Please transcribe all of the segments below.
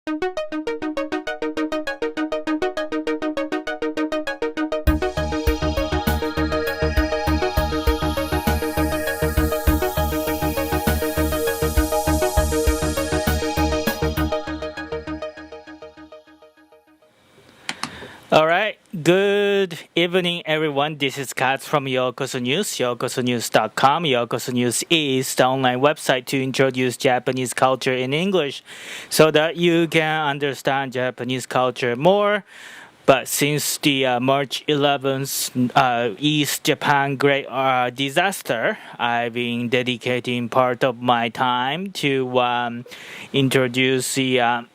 All right. Good evening, everyone. This is Katz from Yokoso News, yokosonews.com. Yokoso News is the online website to introduce Japanese culture in English so that you can understand Japanese culture more. But since the March 11th East Japan Great Disaster, I've been dedicating part of my time to introduce the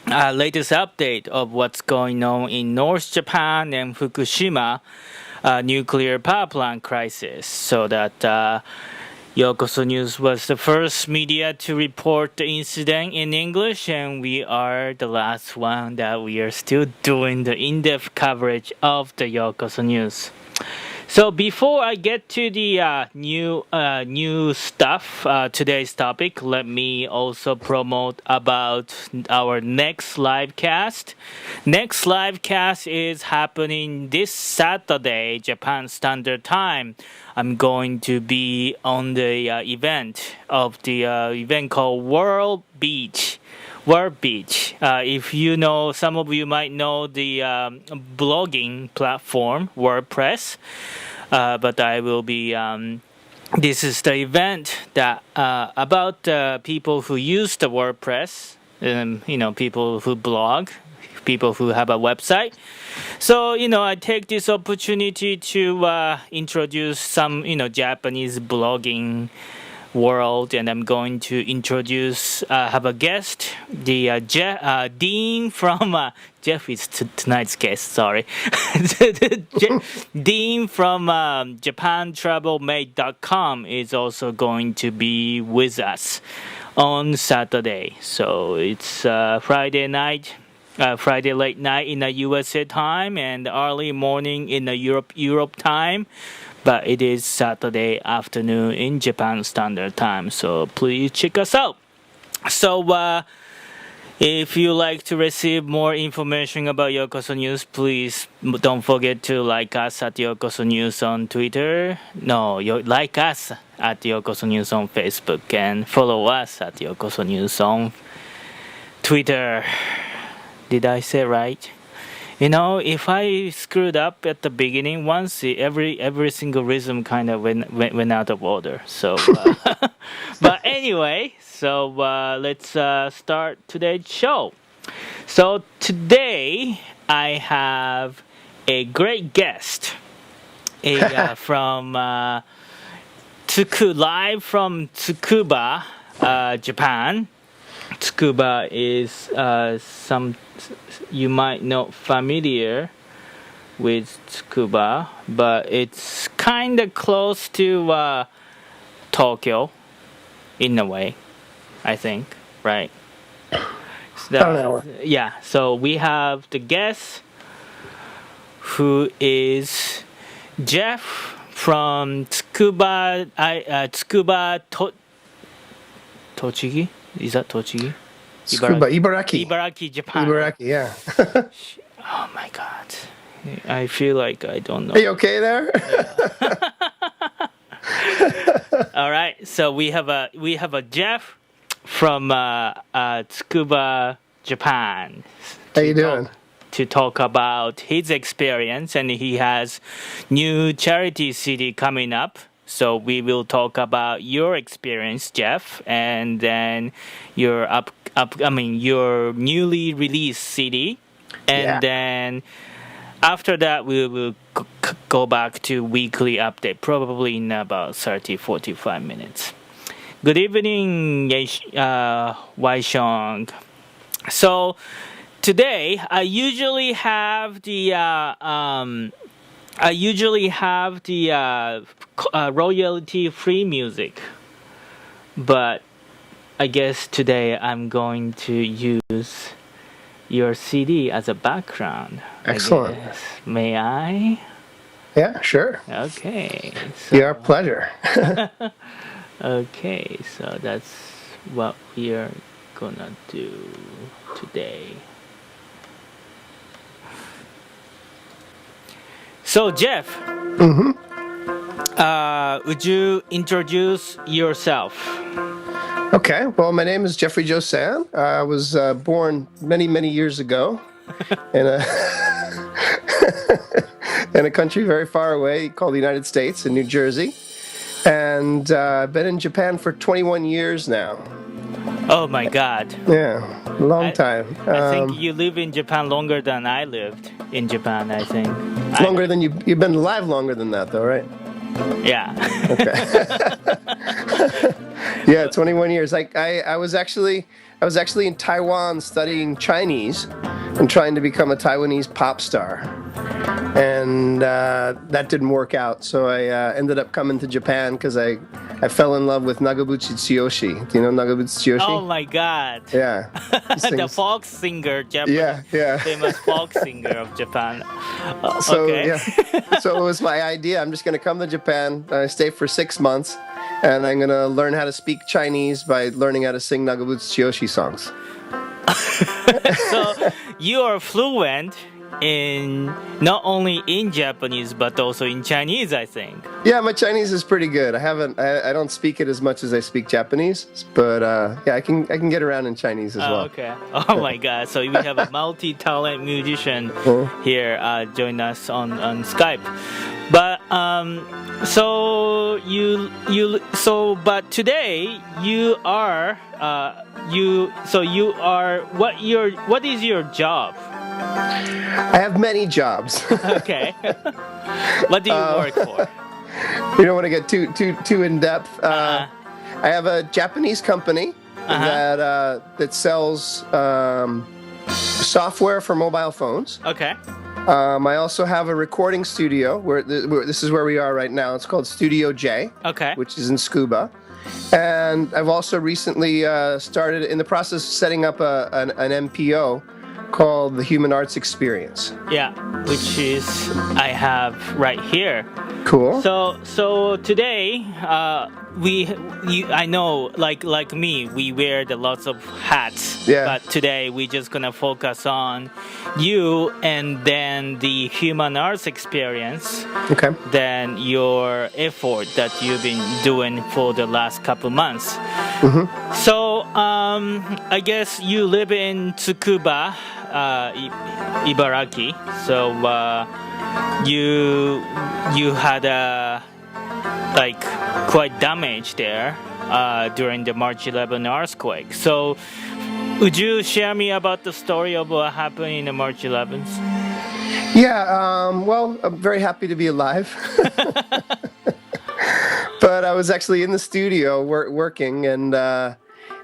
latest update of what's going on in North Japan and Fukushima nuclear power plant crisis, so that Yokoso News was the first media to report the incident in English, and we are the last one that we are still doing the in-depth coverage of the Yokoso News. So before I get to the new stuff, today's topic, let me also promote about our next live cast. Next live cast is happening this Saturday, Japan Standard Time. I'm going to be on the event called World Beach. If you know, some of you might know the blogging platform WordPress, but I will be. This is the event that about people who use the WordPress, people who blog, people who have a website. So I take this opportunity to introduce some Japanese blogging world, and I'm going to introduce have a guest, the Dean from Jeff is tonight's guest. Sorry, Dean from JapanTravelMate.com is also going to be with us on Saturday. So it's Friday night. Friday late night in the USA time and early morning in the Europe time. But it is Saturday afternoon in Japan Standard Time, so please check us out. So if you like to receive more information about Yokoso News, please don't forget to like us at Yokoso News on Twitter. No, like us at Yokoso News on Facebook and follow us at Yokoso News on Twitter. Did I say right? If I screwed up at the beginning once, every single rhythm kind of went out of order. So, but anyway, so let's start today's show. So today I have a great guest, from live from Tsukuba, Japan. Tsukuba is you might not familiar with Tsukuba, but it's kind of close to Tokyo in a way, I think, right? So yeah, so we have the guest who is Jeff from Tsukuba, Tochigi? Is that Tochigi? Ibaraki, Japan. Ibaraki, yeah. Oh my God. I feel like I don't know. Are you okay there? Yeah. All right. So we have a Jeff from Tsukuba, Japan. How you doing? To talk about his experience, and he has new charity CD coming up. So we will talk about your experience, Jeff, and then your your newly released CD, and then after that we will go back to weekly update, probably in about 30-45 minutes. Good evening, Waishong. So today I usually have the royalty-free music, but I guess today I'm going to use your CD as a background. Excellent. May I? Yeah, sure. Okay. So, your pleasure. Okay, so that's what we are gonna do today? So Jeff, would you introduce yourself? Okay. Well, my name is Jeffrey Jousan. I was born many, many years ago in a in a country very far away called the United States in New Jersey, and I've been in Japan for 21 years now. Oh my God! Yeah, long time. I think you live in Japan longer than I lived in Japan. I think Longer than you've been alive longer than that, though, right? Yeah. Yeah, 21 years. I was actually in Taiwan studying Chinese and trying to become a Taiwanese pop star, and that didn't work out. So I ended up coming to Japan because I fell in love with Nagabuchi Tsuyoshi. Do you know Nagabuchi Tsuyoshi? Oh my God! Yeah, The folk singer, Japanese yeah. famous folk singer of Japan. So Okay. yeah, so it was my idea. I'm just going to come to Japan, stay for 6 months, and I'm going to learn how to speak Chinese by learning how to sing Nagabuchi Tsuyoshi songs. So you are fluent in not only in Japanese but also in Chinese, I think. Yeah, my Chinese is pretty good. I don't speak it as much as I speak Japanese, but yeah, I can get around in Chinese as well. Okay. Oh my God! So we have a multi-talent musician here join us on Skype. But but today you are what is your job? I have many jobs. Okay. What do you work for? You don't want to get too in depth. I have a Japanese company that sells software for mobile phones. Okay. I also have a recording studio where this is where we are right now. It's called Studio J, Okay. which is in Tsukuba. And I've also recently started in the process of setting up an MPO called the Human Arts Experience. Yeah, which is I have right here. Cool. So today, I know, like me, we wear lots of hats. Yeah. But today we just gonna focus on you and then the human arts experience. Okay. Then your effort that you've been doing for the last couple months. So I guess you live in Tsukuba, Ibaraki. So you had quite damage there during the March 11 earthquake. So would you share me about the story of what happened in the March 11th? Yeah, well, I'm very happy to be alive. But I was actually in the studio working and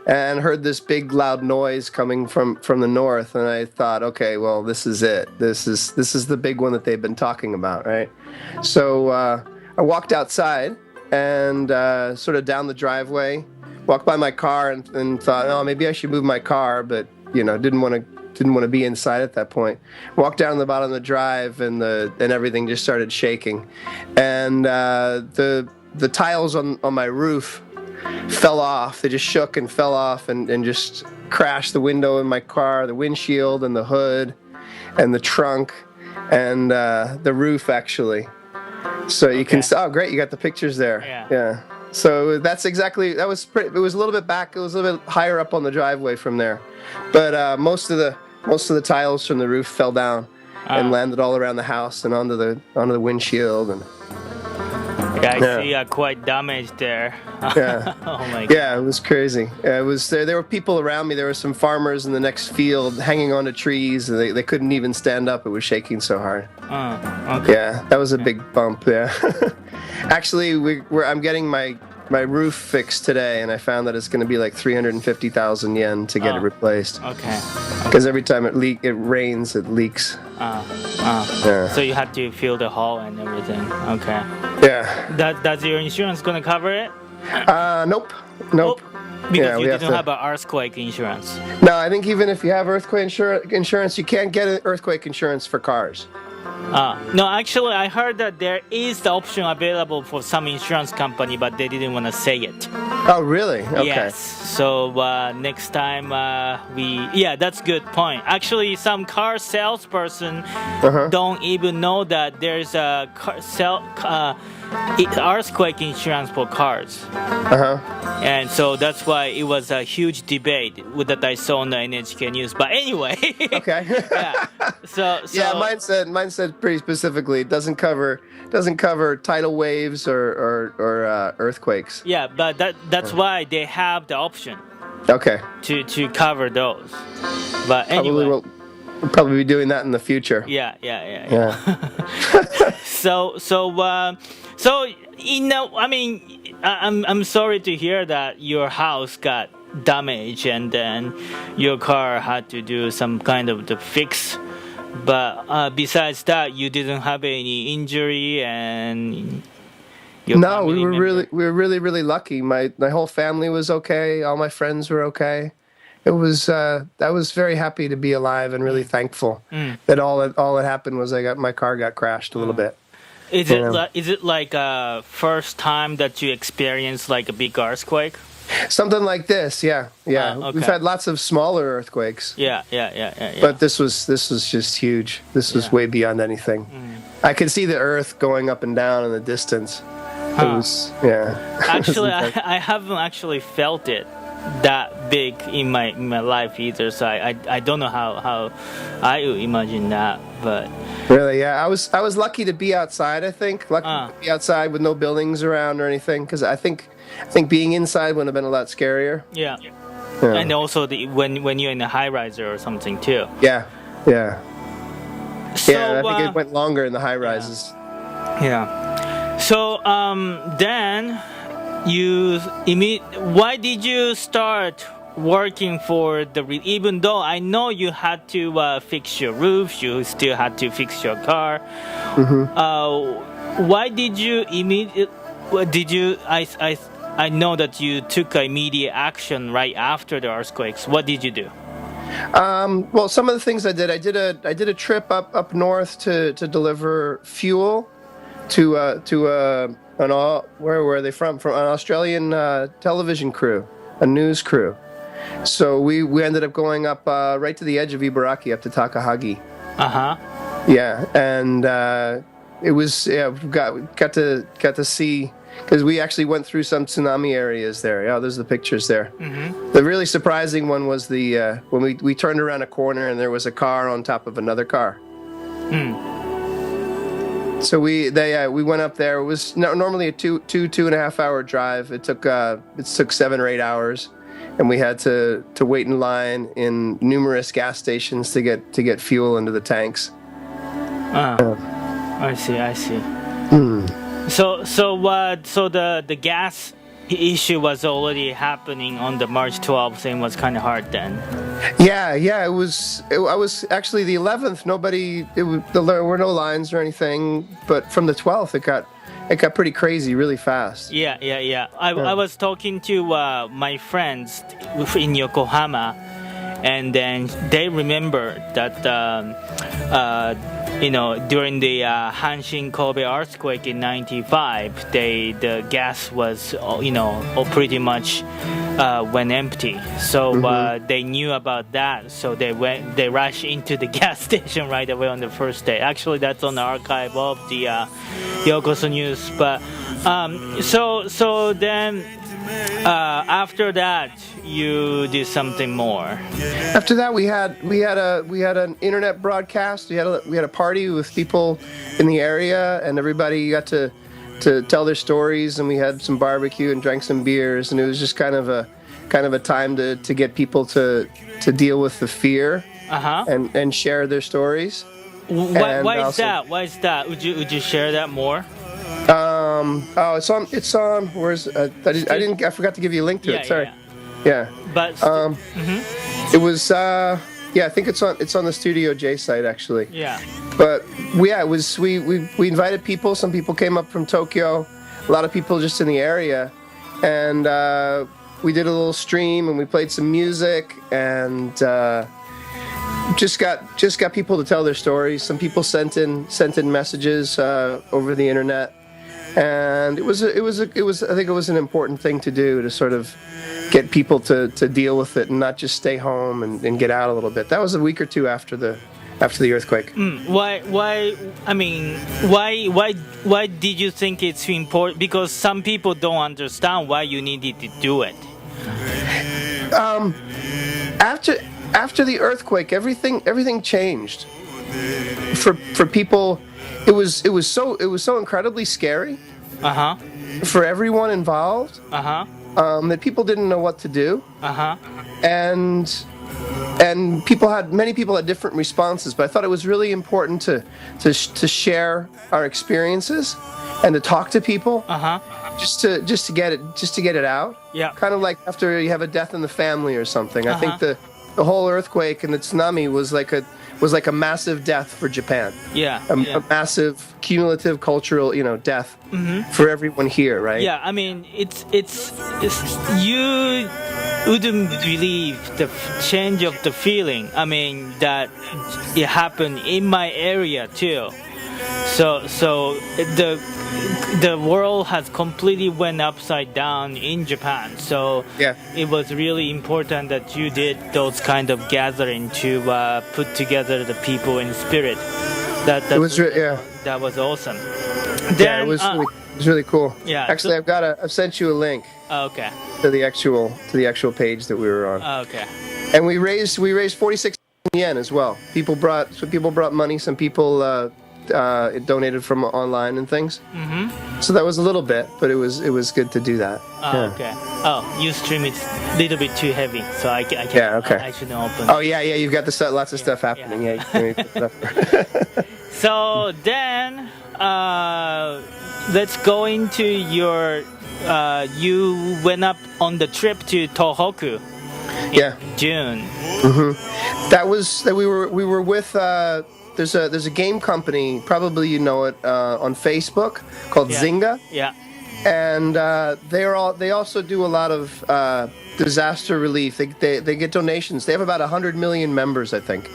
heard this big loud noise coming from the north, and I thought, okay, well, this is it. This is the big one that they've been talking about, right? So I walked outside and sort of down the driveway, walked by my car and thought, oh, maybe I should move my car, but didn't want to be inside at that point. Walked down the bottom of the drive and everything just started shaking, and the tiles on my roof fell off. They just shook and fell off and just crashed the window in my car, the windshield and the hood and the trunk and the roof actually. So you can see, oh great, you got the pictures there. Yeah. So it was a little bit back, it was a little bit higher up on the driveway from there. But most of the tiles from the roof fell down and landed all around the house and onto the windshield and I see quite damaged there. Yeah. Oh my God. Yeah, it was crazy. It was there were people around me. There were some farmers in the next field hanging onto trees, and they couldn't even stand up. It was shaking so hard. Okay. Yeah, that was a big bump. Yeah. Actually, I'm getting my roof fixed today, and I found that it's going to be like 350,000 yen to get it replaced. Okay. Because every time it rains, it leaks. Yeah. So you have to fill the hole and everything. Okay. Yeah. Does your insurance gonna cover it? Nope. Because you have didn't have an earthquake insurance. No, I think even if you have earthquake insurance, you can't get an earthquake insurance for cars. No, actually, I heard that there is the option available for some insurance company, but they didn't want to say it. Oh, really? Okay. Yes. So next time yeah, that's good point. Actually, some car salesperson don't even know that there's a earthquake insurance for cars. And so that's why it was a huge debate that I saw on the NHK News. But anyway. Okay. Yeah. So yeah, mine said pretty specifically it doesn't cover tidal waves or earthquakes. Yeah, but that's why they have the option. Okay. To cover those. But anyway. We'll probably be doing that in the future. Yeah. So I mean, I'm sorry to hear that your house got damaged and then your car had to do some kind of the fix. But besides that, you didn't have any injury and. No, we were really lucky. My whole family was okay. All my friends were okay. It was I was very happy to be alive and really thankful that all that happened was my car got crashed a little bit. Is it like first time that you experienced like a big earthquake? Something like this, yeah. Okay. We've had lots of smaller earthquakes. Yeah. But this was just huge. This was way beyond anything. I could see the earth going up and down in the distance. It was, Actually, I haven't actually felt it that big in my life either, so I don't know how I imagine that, but really, yeah, I was lucky to be outside. I think lucky to be outside with no buildings around or anything, because I think being inside would have been a lot scarier. Yeah. And also when you're in a high riser or something too. Yeah. So, I think it went longer in the high rises. Yeah. So then why did you start working for even though I know you had to fix your roof, you still had to fix your car. Why did you I know that you took immediate action right after the earthquakes. What did you do? Well, some of the things I did a trip up north to deliver fuel to where were they from an Australian television crew, a news crew. So we ended up going up right to the edge of Ibaraki, up to Takahagi. Yeah, and it was got to see, because we actually went through some tsunami areas there. Yeah, there's the pictures there. The really surprising one was when we turned around a corner and there was a car on top of another car. So we went up there. It was normally a 2.5 hour drive. It took 7 or 8 hours, and we had to wait in line in numerous gas stations to get fuel into the tanks. I see. So the gas issue was already happening on the March 12th, and was kind of hard then. Yeah, it was. I was actually the 11th. There were no lines or anything, but from the 12th, it got pretty crazy really fast. Yeah. I was talking to my friends in Yokohama, and then they remember that during the Hanshin Kobe earthquake in '95, the gas was pretty much went empty. So they knew about that. So they rushed into the gas station right away on the first day. Actually, that's on the archive of the Yokoso News. But so then after that, you did something more. After that, we had an internet broadcast. We had a party with people in the area, and everybody got to tell their stories. And we had some barbecue and drank some beers, and it was just kind of a time to get people to deal with the fear and share their stories. Why is that? Would you share that more? It's on. Where's I forgot to give you a link to it. Sorry. Yeah. But it was I think it's on the Studio J site actually. Yeah. But it was we invited people. Some people came up from Tokyo, a lot of people just in the area, and we did a little stream and we played some music, and just got people to tell their stories. Some people sent in messages over the internet, and I think it was an important thing to do, to sort of get people to deal with it and not just stay home and get out a little bit. That was a week or two after the earthquake. Why? I mean, why did you think it's important? Because some people don't understand why you needed to do it. After the earthquake, everything changed. For people, it was so incredibly scary. Uh huh. For everyone involved. Uh huh. That people didn't know what to do. Uh huh. And many people had different responses, but I thought it was really important to share our experiences and to talk to people. Uh huh. Just to get it out. Yeah. Kind of like after you have a death in the family or something. I think the whole earthquake and the tsunami was like a massive death for Japan. Yeah. A massive cumulative cultural, death for everyone here, right? Yeah, I mean, it's you wouldn't believe the change of the feeling. I mean, that it happened in my area too. So the world has completely went upside down in Japan. So Yeah. it was really important that you did those kind of gathering to put together the people in spirit. That that was awesome. Yeah, it was really cool. Yeah, Actually, I've sent you a link Okay. to the actual page that we were on. Okay. And we raised 46 yen as well. People brought money. Some people donated from online and things. So that was a little bit, but it was good to do that. Okay. Oh, you stream it a little bit too heavy, so I can't. Yeah, okay. I shouldn't open. Oh yeah, you've got lots of stuff happening. Yeah. So then, let's go into your. You went up on the trip to Tohoku in June. That we were with. There's a game company, probably you know it, on Facebook called Zynga. Yeah. And they also do a lot of disaster relief. They get donations. They have about 100 million members, I think,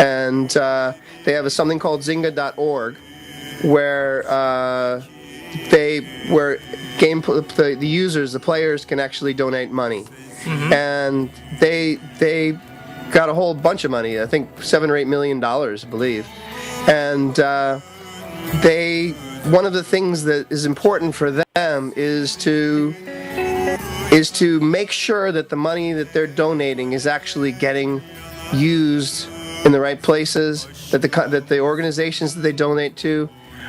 and they have something called Zynga.org, where the users, the players, can actually donate money, and they got a whole bunch of money. I think $7 or $8 million, I believe, and one of the things that is important for them is to make sure that the money that they're donating is actually getting used in the right places, that the organizations that they donate to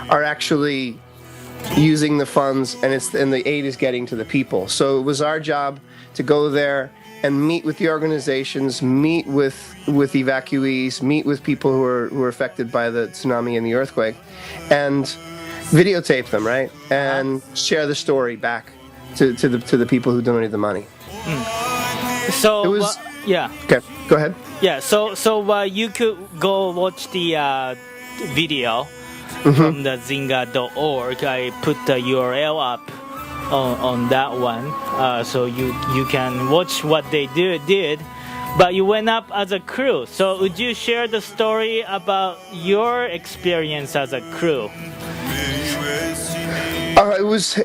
are actually using the funds, and the aid is getting to the people. So it was our job to go there and meet with the organizations, meet with evacuees, meet with people who are affected by the tsunami and the earthquake, and videotape them, right, and share the story back to the people who donated the money. So it was yeah. Okay, go ahead. Yeah. So you could go watch the video from the Zynga.org. I put the URL up on that one, so you can watch what they did. But you went up as a crew. So would you share the story about your experience as a crew? It was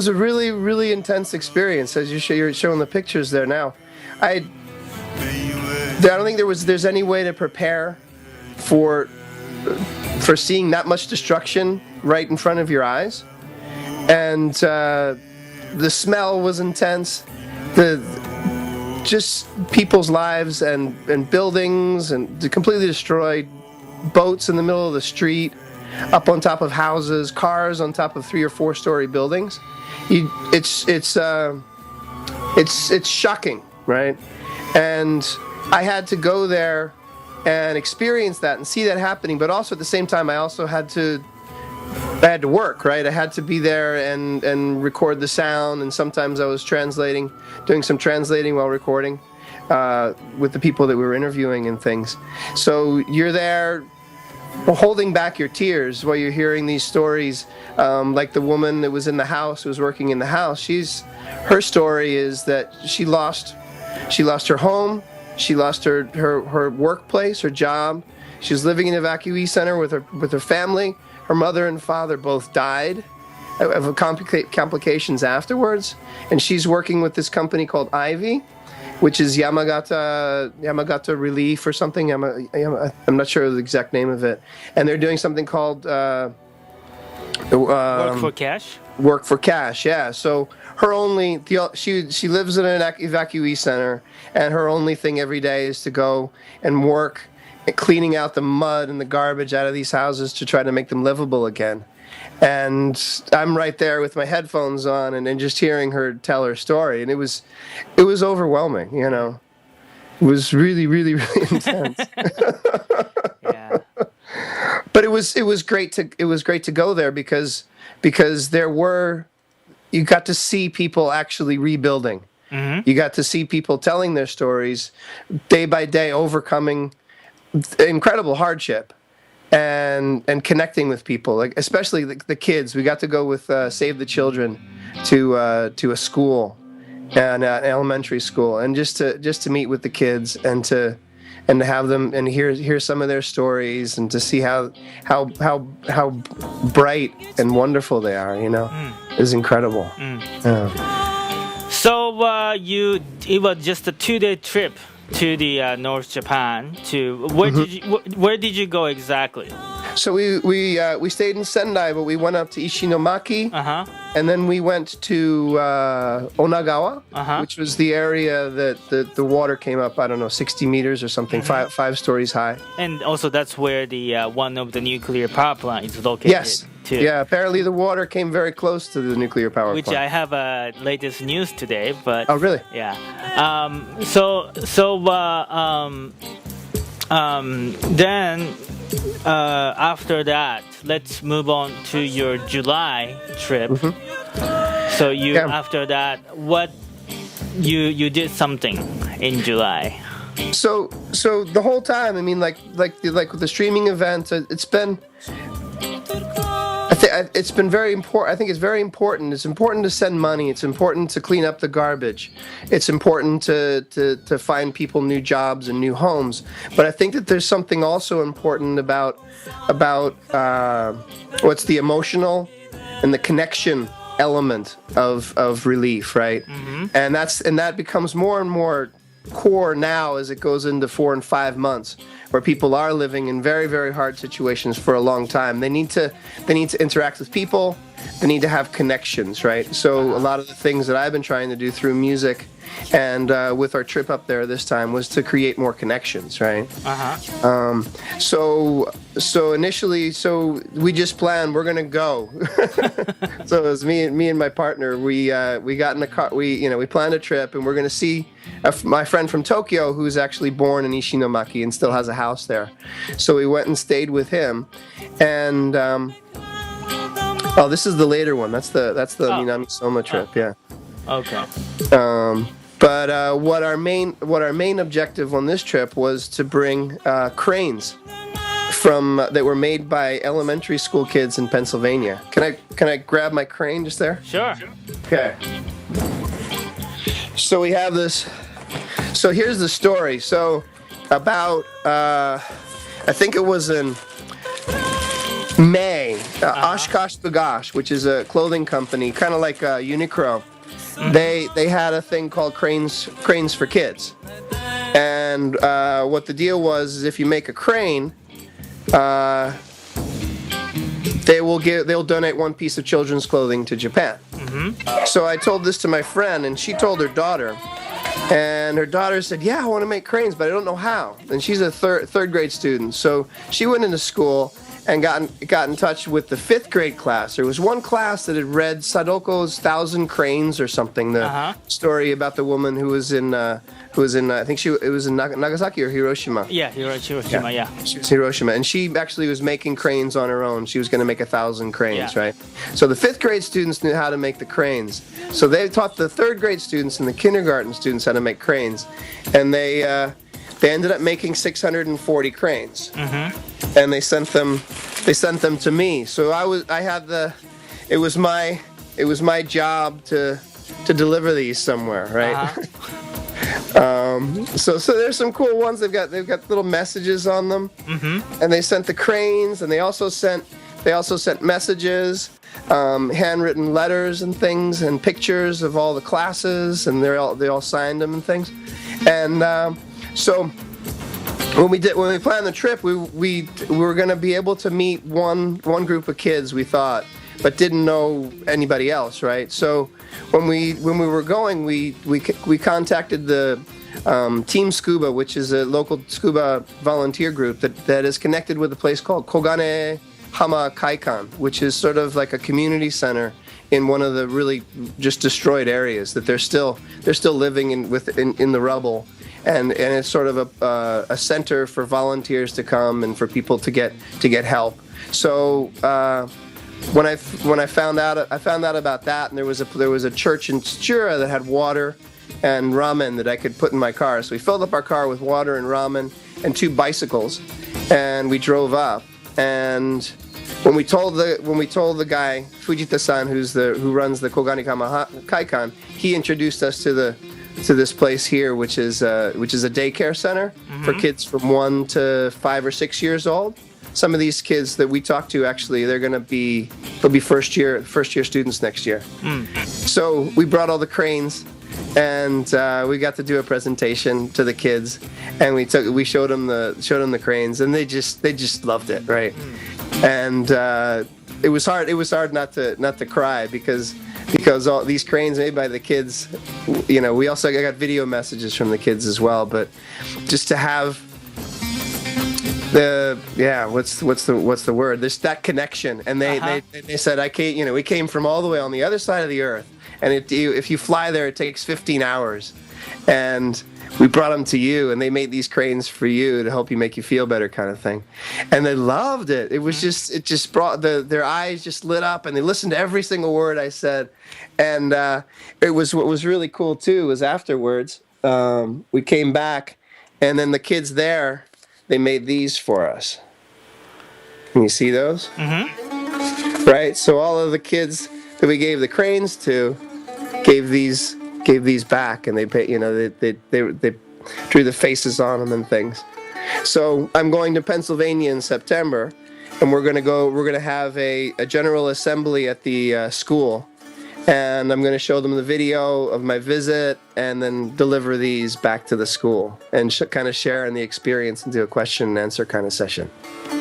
a really, really intense experience, as you're showing the pictures there now. I don't think there's any way to prepare for seeing that much destruction right in front of your eyes, and the smell was intense. Just people's lives and buildings and completely destroyed, boats in the middle of the street, up on top of houses, cars on top of 3 or 4 story buildings. It's shocking, right? And I had to go there and experience that and see that happening, but also at the same time I had to work, right? I had to be there and record the sound, and sometimes I was doing some translating while recording with the people that we were interviewing and things. So you're there holding back your tears while you're hearing these stories, like the woman that was in the house, who was working in the house. Her story is that she lost her home, She lost her workplace, her job. She's living in an evacuee center with her family. Her mother and father both died of complications afterwards, and she's working with this company called Ivy, which is Yamagata Relief or something. I'm not sure the exact name of it, and they're doing something called Work for cash. Work for cash. Yeah. So she lives in an evacuee center, and her only thing every day is to go and work at cleaning out the mud and the garbage out of these houses to try to make them livable again. And I'm right there with my headphones on and just hearing her tell her story, and it was overwhelming. You know, it was really, really, really intense. Yeah. But it was great to go there because you got to see people actually rebuilding. Mm-hmm. You got to see people telling their stories day by day, overcoming incredible hardship and connecting with people, like especially the kids. We got to go with Save the Children to a school, an elementary school, and just to meet with the kids and to have them and hear some of their stories and to see how bright and wonderful they are. You know, is incredible. So it was just a 2-day trip to the North Japan. To where did you go exactly? So we stayed in Sendai, but we went up to Ishinomaki, and then we went to Onagawa, which was the area that the water came up. I don't know, 60 meters or something, five stories high. And also that's where the one of the nuclear power plant is located. Yes. Too. Yeah. Apparently the water came very close to the nuclear power Which plant. I have latest news today, but oh really? Yeah. Then after that, let's move on to your July trip. So after that, what you did something in July? So the whole time, I mean, like with the streaming event, it's been very important. I think it's very important. It's important to send money. It's important to clean up the garbage. It's important to find people new jobs and new homes. But I think that there's something also important about what's the emotional and the connection element of relief, right? And that becomes more and more core now as it goes into 4 and 5 months, where people are living in very, very hard situations for a long time. They need to interact with people. They need to have connections, right? So a lot of the things that I've been trying to do through music and with our trip up there this time was to create more connections, right? So initially, we just planned we're gonna go. So it was me and my partner. We got in a car. We planned a trip, and we're gonna see my friend from Tokyo, who's actually born in Ishinomaki and still has a house there. So we went and stayed with him, and oh, this is the later one. That's the Minami Soma trip. Yeah. Okay. But what our main objective on this trip was to bring cranes that were made by elementary school kids in Pennsylvania. Can I grab my crane just there? Sure. Okay. So we have this. So here's the story. So about I think it was in May, Oshkosh B'gosh, which is a clothing company, kind of like Uniqlo. They had a thing called cranes for kids, and what the deal was is if you make a crane, they'll donate one piece of children's clothing to Japan. So I told this to my friend, and she told her daughter, and her daughter said, "Yeah, I want to make cranes, but I don't know how." And she's a third grade student, so she went into school and got in touch with the 5th grade class. There was one class that had read Sadoko's 1,000 Cranes or something, the story about the woman who was in I think it was in Nagasaki or Hiroshima. Yeah, Hiroshima. Yeah. She was Hiroshima, and she actually was making cranes on her own. She was going to make 1,000 cranes, Yeah. right? So the 5th grade students knew how to make the cranes. So they taught the 3rd grade students and the kindergarten students how to make cranes, and they ended up making 640 cranes, and they sent them to me. So it was my job to deliver these somewhere, right? So there's some cool ones. They've got little messages on them, and they sent the cranes, and they also sent messages, handwritten letters and things, and pictures of all the classes, and they all signed them and things, and so when we planned the trip, we were going to be able to meet one group of kids, we thought, but didn't know anybody else, right? So when we were going, we contacted the Team Scuba, which is a local scuba volunteer group that is connected with a place called Kogane Hama Kaikan, which is sort of like a community center in one of the really just destroyed areas that they're still living in the rubble, and it's sort of a center for volunteers to come and for people to get help. So when I found out about that, and there was a church in Tsuchiura that had water and ramen that I could put in my car. So we filled up our car with water and ramen and 2 bicycles, and we drove up. And when we told the guy Fujita-san, who runs the Koganikama Kaikan, he introduced us to this place here, which is a daycare center for kids from 1 to 5 or 6 years old. Some of these kids that we talked to, actually, they'll be first year students next year. So we brought all the cranes, and we got to do a presentation to the kids, and we showed them the cranes, and they just loved it, right? And it was hard not to cry because all these cranes made by the kids, we also got video messages from the kids as well, but just to have what's the word? There's that connection, and they said we came from all the way on the other side of the earth, and if you fly there, it takes 15 hours, and we brought them to you, and they made these cranes for you to help you make you feel better, kind of thing, and they loved it. It just brought their eyes just lit up, and they listened to every single word I said, and what was really cool too was afterwards we came back, and then the kids there. They made these for us. Can you see those? Right. So all of the kids that we gave the cranes to gave these back, and they drew the faces on them and things. So I'm going to Pennsylvania in September, and we're gonna have a general assembly at the school. And I'm going to show them the video of my visit, and then deliver these back to the school, and kind of share in the experience and do a question and answer kind of session.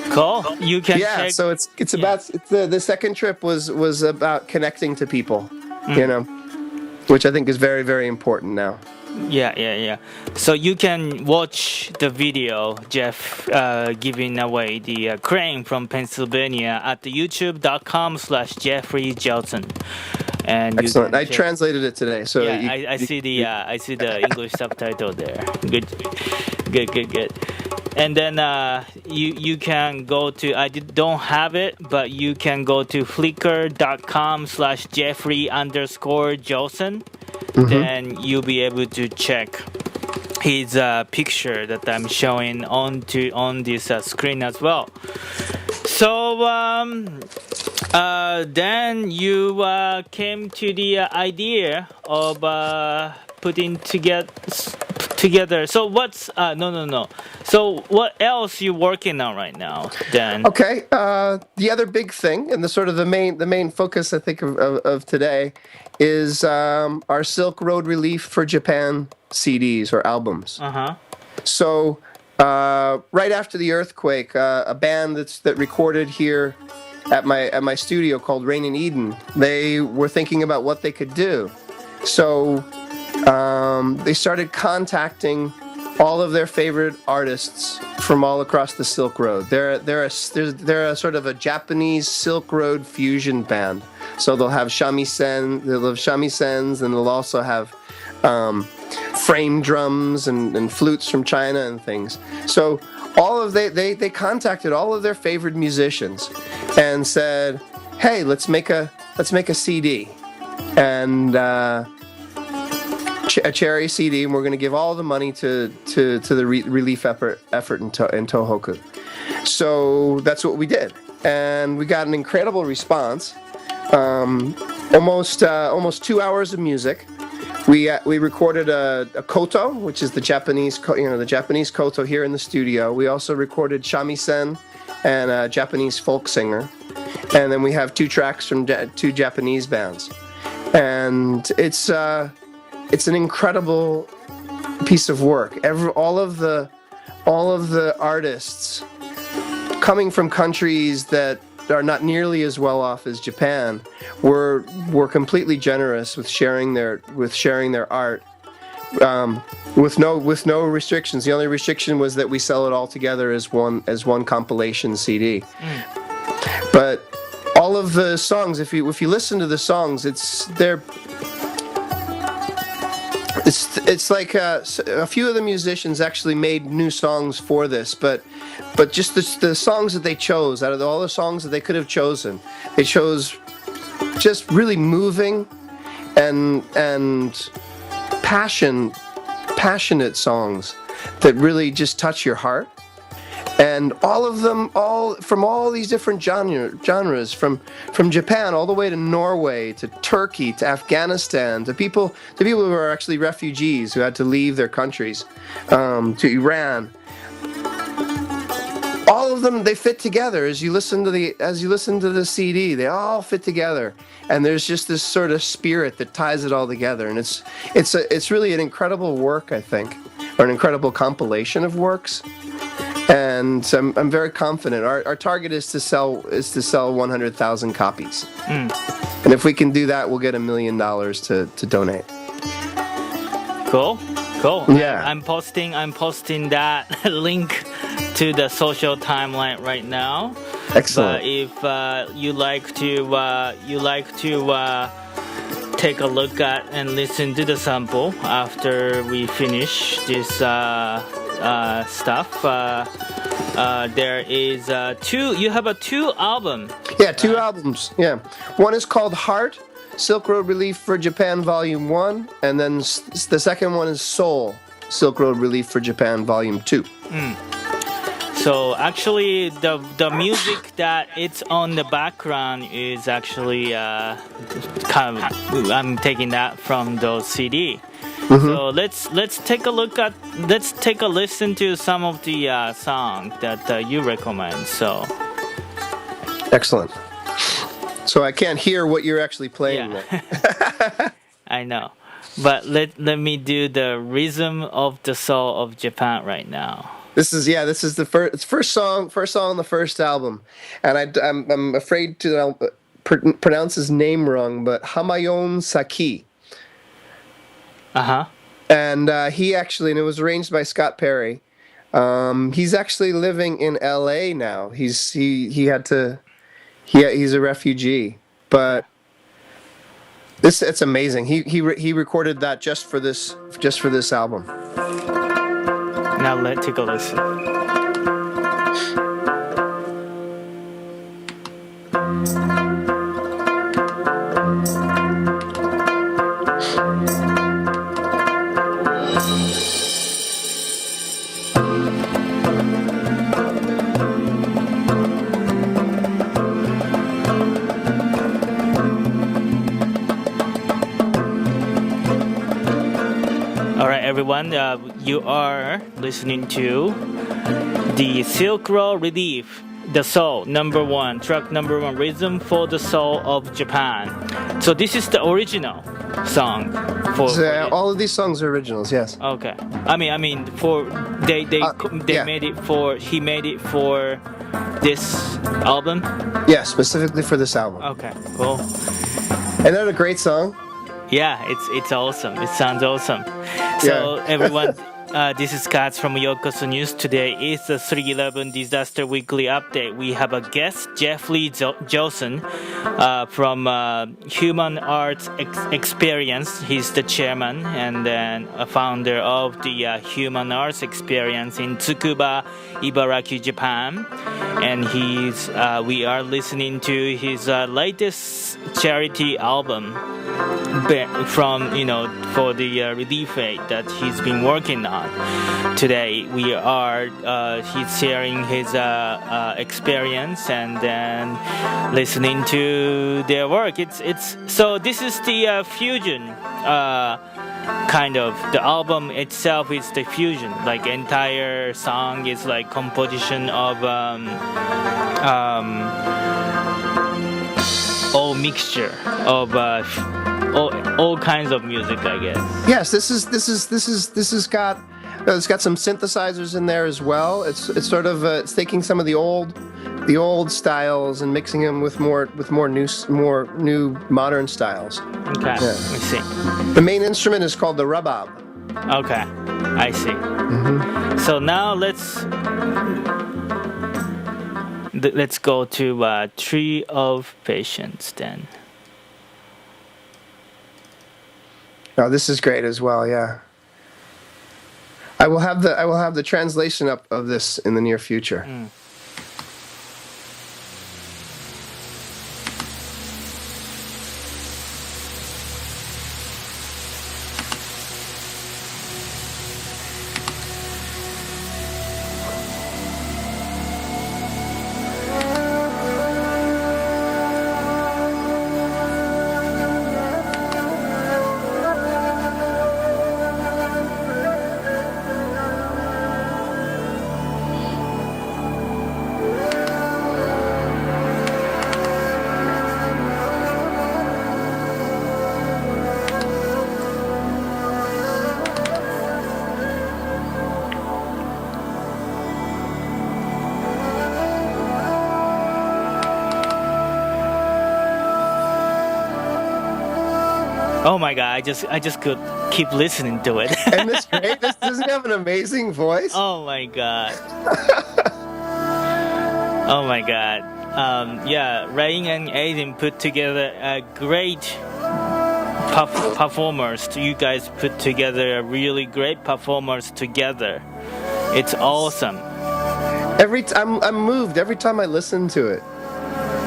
Cool. You can. Yeah. check. So it's about the second trip was about connecting to people, which I think is very, very important now. Yeah. So you can watch the video, Jeff giving away the crane from Pennsylvania at the youtube.com/Jeffrey Jousan. And excellent. I translated it today, so I see the English subtitle there. Good. And then you can go to, I don't have it, but you can go to flickr.com/Jeffrey_Jousan. Then you'll be able to check his picture that I'm showing on this screen as well. So then you came to the idea of putting together. So what's no. So what else you working on right now, Dan? Okay. The other big thing, and the main focus, I think, of today, is our Silk Road Relief for Japan CDs or albums. So right after the earthquake, a band that recorded here at my studio called Rain in Eden, they were thinking about what they could do. So they started contacting all of their favorite artists from all across the Silk Road. They're a sort of a Japanese Silk Road fusion band. So they'll have shamisen, and they'll also have frame drums and flutes from China and things. So they contacted all of their favorite musicians and said, "Hey, let's make a CD." And a charity CD, and we're going to give all the money to the relief effort in Tohoku. So that's what we did, and we got an incredible response. Almost 2 hours of music. We recorded a koto, which is the the Japanese koto here in the studio. We also recorded shamisen and a Japanese folk singer, and then we have 2 tracks from two Japanese bands, and it's an incredible piece of work. All of the artists coming from countries that are not nearly as well off as Japan were completely generous with sharing their art, with no restrictions. The only restriction was that we sell it all together as one compilation CD. But all of the songs, if you listen to the songs, it's like a few of the musicians actually made new songs for this, but just the songs that they chose, out of all the songs that they could have chosen, they chose just really moving and passionate songs that really just touch your heart. And all of them, from all these different genres, from Japan all the way to Norway, to Turkey, to Afghanistan, to people who are actually refugees who had to leave their countries, to Iran. All of them, they fit together as you listen to the CD. They all fit together, and there's just this sort of spirit that ties it all together. And it's really an incredible work, I think, or an incredible compilation of works. And I'm very confident. Our target is to sell 100,000 copies. And if we can do that, we'll get $1 million to donate. Cool. Yeah. I'm posting that link to the social timeline right now. Excellent. But if you like to take a look at and listen to the sample after we finish this stuff, there is you have a 2 album. Yeah, 2 albums. Yeah, one is called Heart, Silk Road Relief for Japan Volume 1, and then the second one is Soul, Silk Road Relief for Japan Volume 2. So actually, the music that it's on the background is actually kind of, I'm taking that from those CD. So let's take a listen to some of the songs that you recommend. So excellent. So I can't hear what you're actually playing. Yeah. I know, but let me do the rhythm of the soul of Japan right now. This is the first song on the first album, and I'm afraid to pronounce his name wrong, but Hamayon Saki. And he actually, and it was arranged by Scott Perry. He's actually living in L.A. now. He's a refugee, but it's amazing. He recorded that just for this album. Now let's take a listen. Everyone, you are listening to the Silk Road Relief, the Soul, track number 1, Rhythm for the Soul of Japan. So this is the original song for all of these songs are originals, yes. Okay. I mean they made it for, he made it for this album? Yeah, specifically for this album. Okay, cool. Isn't that a great song? Yeah, it's awesome. It sounds awesome. So everyone, this is Katz from Yokoso News. Today is the 3/11 Disaster Weekly Update. We have a guest, Jeffrey Jousan, from Human Arts Experience. He's the chairman and then a founder of the Human Arts Experience in Tsukuba, Ibaraki, Japan. And we are listening to his latest charity album from for the relief aid that he's been working on. Today he's sharing his experience and then listening to their work. It's so this is the fusion kind of the album itself is the fusion. Like entire song is like composition of all mixture of all kinds of music, I guess. Yes, this has got it's got some synthesizers in there as well. It's sort of it's taking some of the old styles and mixing them with more new modern styles. Okay, Yeah. I see. The main instrument is called the rabab. Okay, I see. So now let's go to Tree of Patience then. Oh, this is great as well. Yeah. I will have the translation up of this in the near future. Oh my god! I just could keep listening to it. And this great. This doesn't have an amazing voice. Oh my god! Oh my god! Yeah, Rain and Aiden put together a great performers. You guys put together a really great performers together. It's awesome. I'm moved every time I listen to it.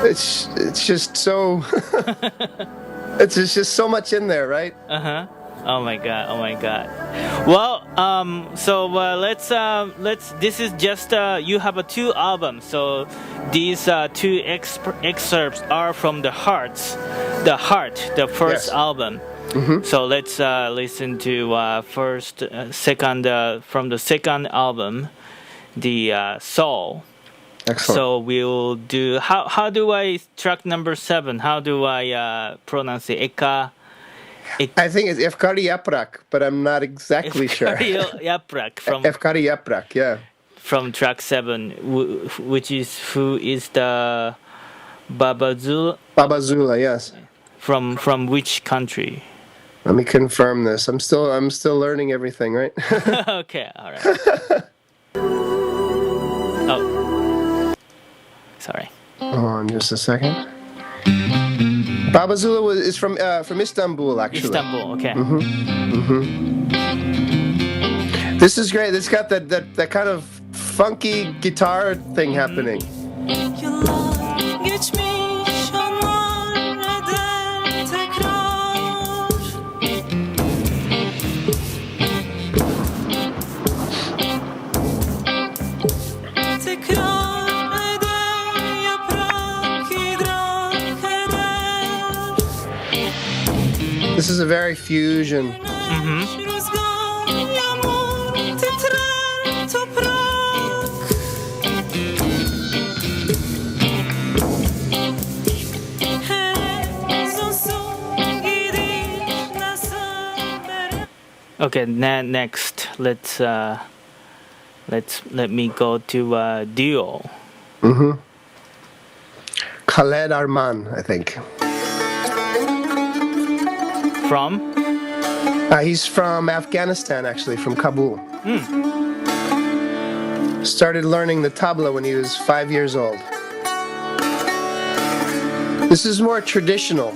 It's just so. It's just so much in there, right? Uh-huh. Oh my god. Oh my god. Well, so let's this is just you have two albums. So these two excerpts are from the Heart, the first Yes. album. So let's listen to second from the second album, the Soul. Excellent. So we'll do how do I track number 7? How do I pronounce it? I think it's Efkari Yaprak, but I'm not exactly sure. Yaprak from Efkari Yaprak, yeah. from track 7, which is who is the Babazul Babazula, yes. from which country? Let me confirm this. I'm still learning everything, right? Okay, all right. Oh, sorry. Hold on just a second. Babazula is from Istanbul, actually. Istanbul. Okay. This is great. It's got that kind of funky guitar thing happening. Yıllar geçmiş onlar eder tekrar. Tekrar eder yaprak idrak eder. This is a very fusion. Rüzgar yağmur titrer toprak. Okay. Next, let me go to Duo. Khaled Arman, I think. From He's from Afghanistan, actually, from Kabul. Started learning the tabla when he was 5 years old. This is more traditional.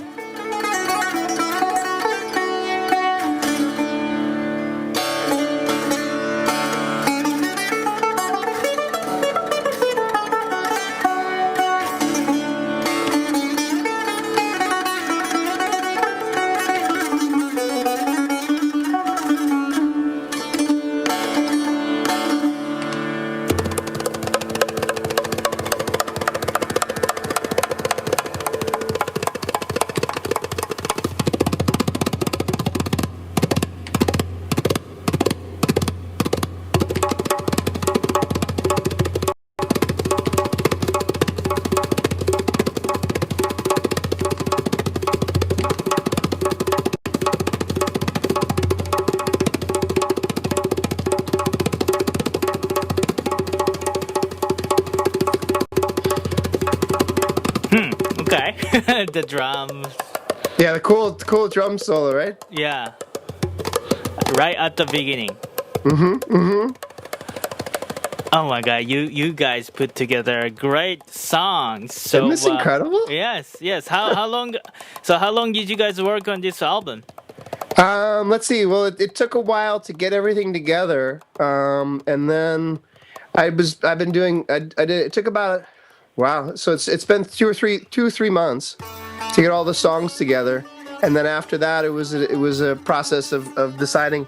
the drums. Yeah, the cool drum solo, right? Yeah, right at the beginning. Oh my god, you guys put together a great song. So Isn't this incredible? yes. How long? So how long did you guys work on this album? Let's see. Well, it took a while to get everything together, and then I've been doing. I did. It took about, wow. So it's been 2 or 3 months to get all the songs together, and then after that, it was a process of deciding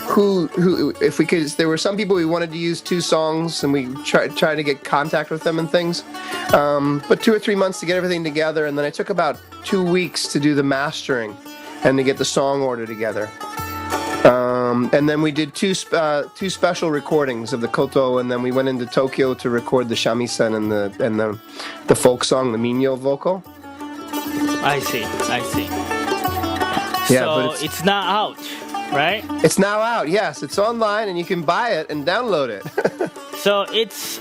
who if we could. There were some people we wanted to use 2 songs, and we tried to get contact with them and things. But 2 or 3 months to get everything together, and then it took about 2 weeks to do the mastering and to get the song order together. And then we did two special recordings of the koto, and then we went into Tokyo to record the shamisen and the folk song, the minyo vocal. I see. Yeah, So but it's not out, right? it's now out. Yes, it's online, and you can buy it and download it. So it's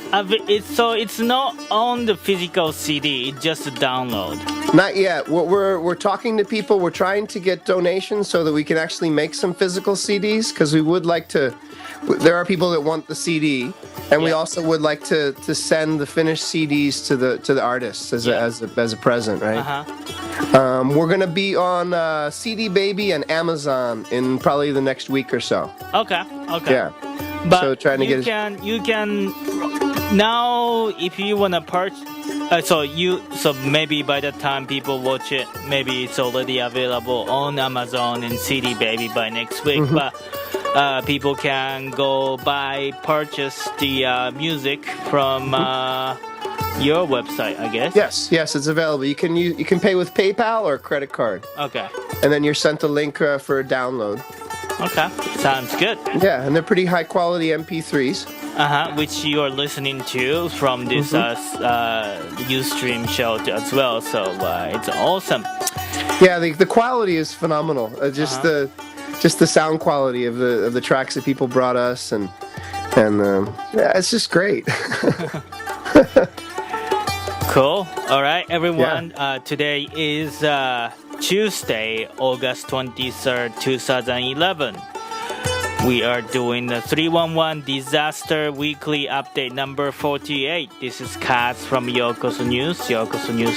not on the physical CD. It's just a download. Not yet. We're talking to people. We're trying to get donations so that we can actually make some physical CDs, because we would like to. There are people that want the CD, and we Yeah. also would like to send the finished CDs to the artists as a present, right? We're gonna be on CD Baby and Amazon in probably the next week or so. Okay. Yeah. But So trying to you get you can now if you wanna purchase. So maybe by the time people watch it, maybe it's already available on Amazon and CD Baby by next week. Mm-hmm. But people can go purchase the music from your website, I guess. Yes, it's available. You can pay with PayPal or credit card, Okay. and then you're sent a link for a download. Okay. Sounds good. Yeah, and they're pretty high quality MP3s. Which you are listening to from this Ustream show as well. So it's awesome. Yeah, the quality is phenomenal. Just the sound quality of the tracks that people brought us, and yeah, it's just great. Cool. All right, everyone. Today is Tuesday, August 23rd, 2011. We are doing the 311 Disaster Weekly Update number 48. This is Kaz from Yokoso News, yokosonews.com.